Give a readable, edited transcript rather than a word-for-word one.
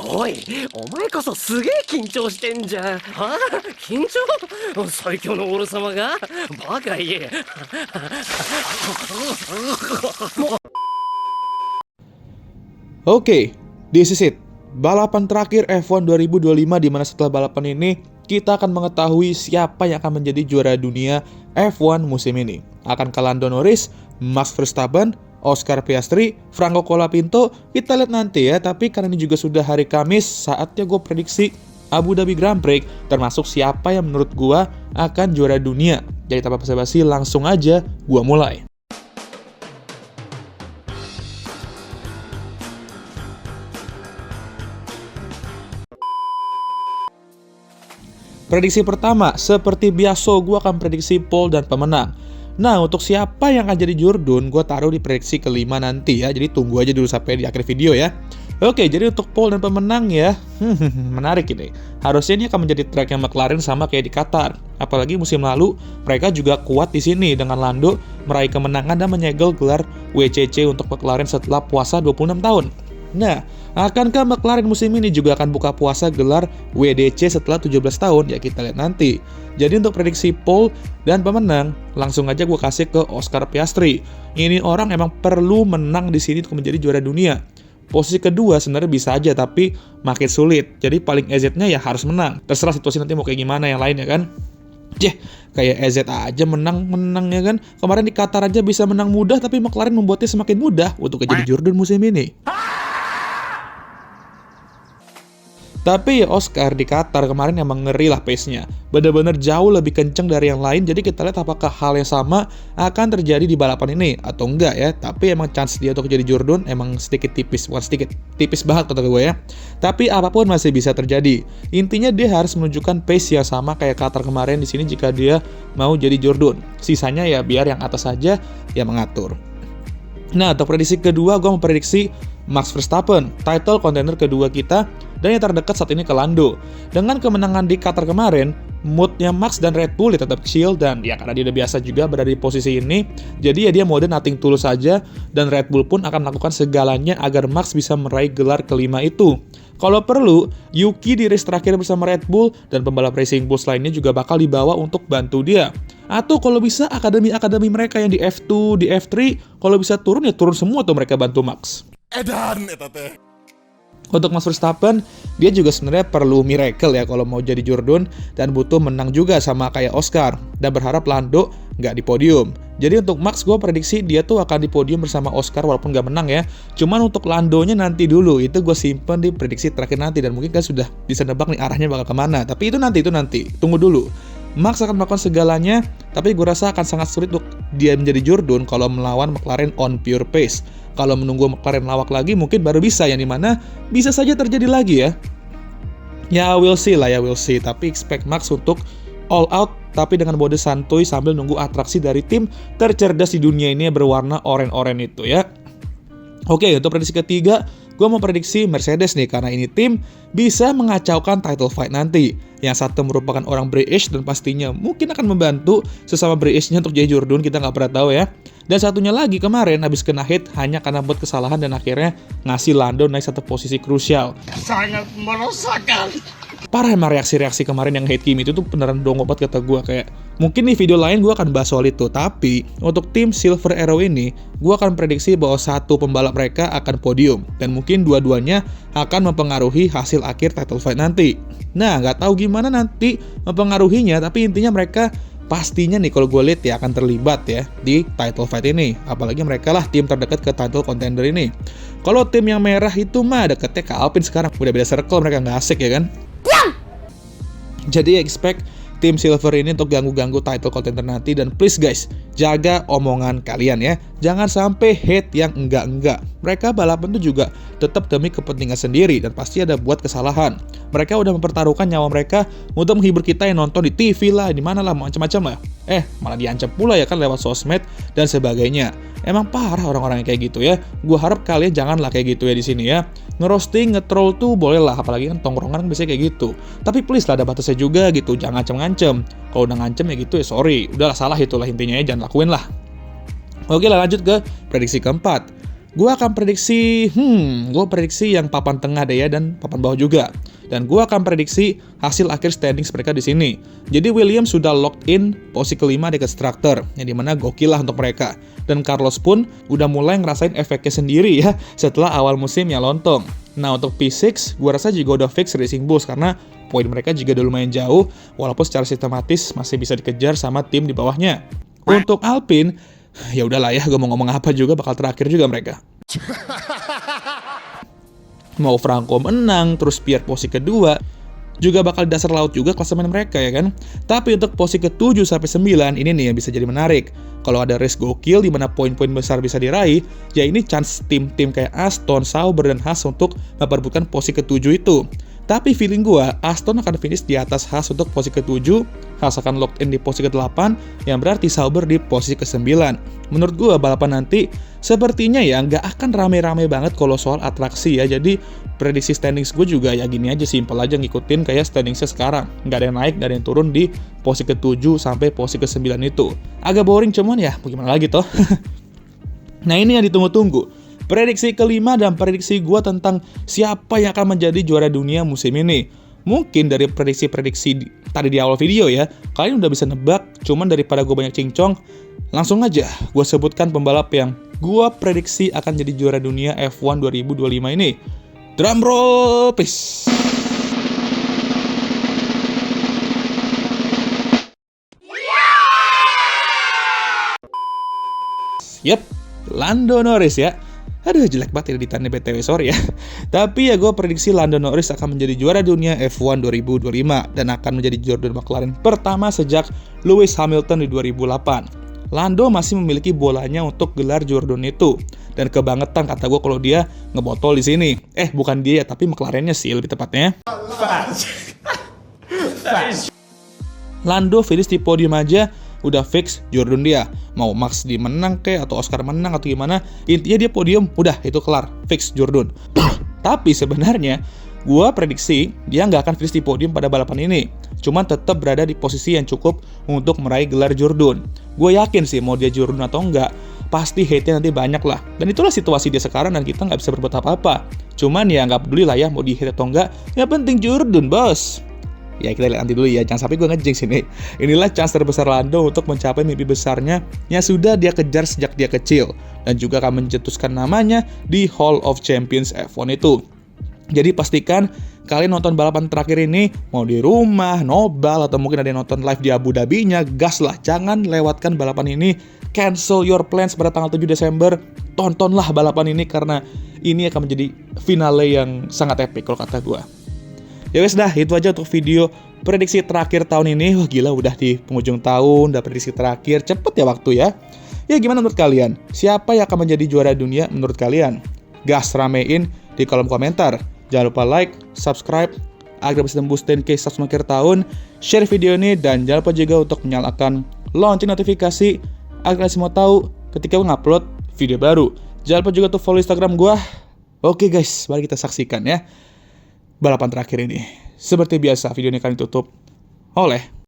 おい、お前こそすげえ緊張してんじゃん。はあ、緊張？最強の俺様がバカ言え。Oke, this is it. Balapan terakhir F1 2025 di mana setelah balapan ini kita akan mengetahui siapa yang akan menjadi juara dunia F1 musim ini. Akankah Lando Norris, Max Verstappen, Oscar Piastri, Franco Colapinto? Kita lihat nanti ya, tapi karena ini juga sudah hari Kamis, saatnya gue prediksi Abu Dhabi Grand Prix, termasuk siapa yang menurut gue akan juara dunia. Jadi tanpa basa-basi, langsung aja gue mulai. Prediksi pertama, seperti biasa gue akan prediksi pole dan pemenang. Nah, untuk siapa yang akan jadi Jurdun, gue taruh di prediksi kelima nanti ya. Jadi tunggu aja dulu sampai di akhir video ya. Oke, jadi untuk pole dan pemenang ya, menarik ini. Harusnya ini akan menjadi track yang McLaren sama kayak di Qatar. Apalagi musim lalu, mereka juga kuat di sini dengan Lando meraih kemenangan dan menyegel gelar WCC untuk McLaren setelah puasa 26 tahun. Nah, akankah McLaren musim ini juga akan buka puasa gelar WDC setelah 17 tahun? Ya kita lihat nanti. Jadi untuk prediksi pole dan pemenang, langsung aja gue kasih ke Oscar Piastri. Ini orang emang perlu menang di sini untuk menjadi juara dunia. Posisi kedua sebenarnya bisa aja, tapi makin sulit. Jadi paling EZ-nya ya harus menang. Terserah situasi nanti mau kayak gimana yang lain ya kan. Kayak EZ aja menang ya kan. Kemarin di Qatar aja bisa menang mudah, tapi McLaren membuatnya semakin mudah untuk jadi Jurdun musim ini. Tapi Oscar di Qatar kemarin emang ngeri lah pace-nya. Bener-bener jauh lebih kenceng dari yang lain. Jadi kita lihat apakah hal yang sama akan terjadi di balapan ini atau enggak ya. Tapi emang chance dia untuk jadi Jurdun emang sedikit tipis. Bukan sedikit, tipis banget kata gue ya. Tapi apapun masih bisa terjadi. Intinya dia harus menunjukkan pace yang sama kayak Qatar kemarin di sini jika dia mau jadi Jurdun. Sisanya ya biar yang atas saja yang mengatur. Nah, untuk prediksi kedua, gue mau prediksi Max Verstappen, title contender kedua kita, dan yang terdekat saat ini ke Lando. Dengan kemenangan di Qatar kemarin, moodnya Max dan Red Bull ya tetap chill, dan ya karena dia udah biasa juga berada di posisi ini, jadi ya dia mode nothing tulus saja, dan Red Bull pun akan melakukan segalanya agar Max bisa meraih gelar kelima itu. Kalau perlu, Yuki di race terakhir bersama Red Bull dan pembalap Racing Bulls lainnya juga bakal dibawa untuk bantu dia. Atau kalau bisa akademi-akademi mereka yang di F2, di F3, kalau bisa turun ya turun semua tuh mereka bantu Max. Edan eta teh. Untuk Max Verstappen, dia juga sebenarnya perlu miracle ya kalau mau jadi Jurdun dan butuh menang juga sama kayak Oscar dan berharap Lando nggak di podium. Jadi untuk Max gue prediksi dia tuh akan di podium bersama Oscar walaupun nggak menang ya. Cuman untuk Landonya nanti dulu, itu gue simpen di prediksi terakhir nanti dan mungkin kan sudah bisa nebak nih arahnya bakal kemana. Tapi itu nanti, tunggu dulu. Max akan melakukan segalanya, tapi gue rasa akan sangat sulit untuk dia menjadi Jurdun kalau melawan McLaren on pure pace. Kalau menunggu McLaren lawak lagi mungkin baru bisa, yang dimana bisa saja terjadi lagi ya. Ya we'll see lah ya, we'll see. Tapi expect Max untuk all out, tapi dengan mode santuy sambil nunggu atraksi dari tim tercerdas di dunia ini berwarna oranye-oranye itu ya. Oke, untuk prediksi ketiga, gue mau prediksi Mercedes nih, karena ini tim bisa mengacaukan title fight nanti. Yang satu merupakan orang British dan pastinya mungkin akan membantu sesama Britishnya untuk jadi Jurdun, kita nggak pernah tahu ya. Dan satunya lagi kemarin habis kena hit hanya karena buat kesalahan dan akhirnya ngasih Lando naik satu posisi krusial. Sangat meresahkan. Parah emang reaksi-reaksi kemarin yang hate Kimi itu tuh beneran dongeng banget kata gue. Kayak mungkin nih video lain gue akan bahas soal itu. Tapi untuk tim Silver Arrow ini, gue akan prediksi bahwa satu pembalap mereka akan podium. Dan mungkin dua-duanya akan mempengaruhi hasil akhir title fight nanti. Nah, nggak tahu gimana nanti mempengaruhinya, tapi intinya mereka pastinya nih kalau gue lihat ya akan terlibat ya di title fight ini. Apalagi mereka lah tim terdekat ke title contender ini. Kalau tim yang merah itu mah deketnya ke Alpine sekarang. Udah beda circle, mereka nggak asik ya kan. Jadi expect tim Silver ini untuk ganggu-ganggu title contender nanti. Dan please guys, jaga omongan kalian ya. Jangan sampai hate yang enggak-enggak. Mereka balapan tuh juga tetap demi kepentingan sendiri dan pasti ada buat kesalahan. Mereka udah mempertaruhkan nyawa mereka untuk menghibur kita yang nonton di TV lah, di mana lah, macam-macam lah. Malah diancam pula ya kan lewat sosmed dan sebagainya. Emang parah orang-orang yang kayak gitu ya. Gua harap kalian janganlah kayak gitu ya di sini ya. Ngerosting, ngetroll tuh boleh lah, apalagi kan tongkrongan kan biasanya kayak gitu. Tapi please lah ada batasnya juga gitu, jangan ngancem-ngancem. Kalau udah ngancem ya gitu ya sorry, udahlah salah itulah intinya ya, jangan lakuin lah. Oke lah lanjut ke prediksi keempat. Gue akan prediksi, gue prediksi yang papan tengah deh ya, dan papan bawah juga. Dan gue akan prediksi hasil akhir standings mereka di sini. Jadi Williams sudah locked in posisi kelima di Constructor, yang dimana gokil lah untuk mereka. Dan Carlos pun udah mulai ngerasain efeknya sendiri ya, setelah awal musim yang lontong. Nah untuk P6, gue rasa juga udah fix Racing Bulls, karena poin mereka juga udah lumayan jauh, walaupun secara sistematis masih bisa dikejar sama tim di bawahnya. Untuk Alpine, ya udahlah ya, gue mau ngomong apa juga bakal terakhir juga mereka. Mau Franco menang, terus Pierre posisi kedua, juga bakal di dasar laut juga klasemen mereka ya kan. Tapi untuk posisi ke-7 sampai 9 ini nih yang bisa jadi menarik. Kalau ada race gokil di mana poin-poin besar bisa diraih, ya ini chance tim-tim kayak Aston, Sauber, dan Haas untuk memperebutkan posisi ke-7 itu. Tapi feeling gue, Aston akan finish di atas Haas untuk posisi ke-7, Haas akan locked in di posisi ke-8, yang berarti Sauber di posisi ke-9. Menurut gue, balapan nanti sepertinya ya nggak akan rame-rame banget kalau soal atraksi ya. Jadi prediksi standings gue juga ya gini aja, simpel aja ngikutin kayak standingsnya sekarang. Nggak ada yang naik, nggak ada yang turun di posisi ke-7 sampai posisi ke-9 itu. Agak boring cuman ya, bagaimana lagi toh. Nah ini yang ditunggu-tunggu. Prediksi kelima dan prediksi gue tentang siapa yang akan menjadi juara dunia musim ini. Mungkin dari prediksi-prediksi tadi di awal video ya, kalian udah bisa nebak, cuman daripada gue banyak cincong, langsung aja gue sebutkan pembalap yang gue prediksi akan jadi juara dunia F1 2025 ini. Drum roll, please. Yep, Lando Norris ya. Aduh, jelek banget editannya BTW, sorry ya. Tapi ya gue prediksi Lando Norris akan menjadi juara dunia F1 2025 dan akan menjadi juara dunia McLaren pertama sejak Lewis Hamilton di 2008. Lando masih memiliki bolanya untuk gelar juara dunia itu. Dan kebangetan kata gue kalau dia ngebotol di sini. Bukan dia tapi McLarennya sih lebih tepatnya. Lando finish di podium aja udah fix juara dunia. Mau Max dimenang kayak atau Oscar menang atau gimana, intinya dia podium, udah itu kelar, fix juara dunia. Tapi sebenarnya gue prediksi dia nggak akan finish di podium pada balapan ini, cuman tetap berada di posisi yang cukup untuk meraih gelar juara dunia. Gue yakin sih mau dia juara dunia atau enggak, pasti hate-nya nanti banyak lah. Dan itulah situasi dia sekarang dan kita nggak bisa berbuat apa-apa. Cuman ya nggak peduli lah ya mau di hate atau enggak, yang penting juara dunia bos. Ya kita lihat nanti dulu ya, jangan sampai gue ngejinx ini. Inilah chance terbesar Lando untuk mencapai mimpi besarnya yang sudah dia kejar sejak dia kecil. Dan juga akan mencetuskan namanya di Hall of Champions F1 itu. Jadi pastikan kalian nonton balapan terakhir ini, mau di rumah, nobar, atau mungkin ada yang nonton live di Abu Dhabi-nya, gas lah, jangan lewatkan balapan ini. Cancel your plans pada tanggal 7 Desember, tontonlah balapan ini karena ini akan menjadi finale yang sangat epic kalau kata gue. Ya wes dah, itu aja untuk video prediksi terakhir tahun ini. Wah gila, udah di penghujung tahun, udah prediksi terakhir, cepet ya waktu ya. Ya gimana menurut kalian? Siapa yang akan menjadi juara dunia menurut kalian? Gas ramein di kolom komentar. Jangan lupa like, subscribe, agar bisa tembus 10k subscribe akhir tahun. Share video ini dan jangan lupa juga untuk menyalakan lonceng notifikasi agar kalian semua tahu ketika gue ngupload video baru. Jangan lupa juga untuk follow Instagram gue. Oke guys, mari kita saksikan ya balapan terakhir ini. Seperti biasa, video ini akan ditutup oleh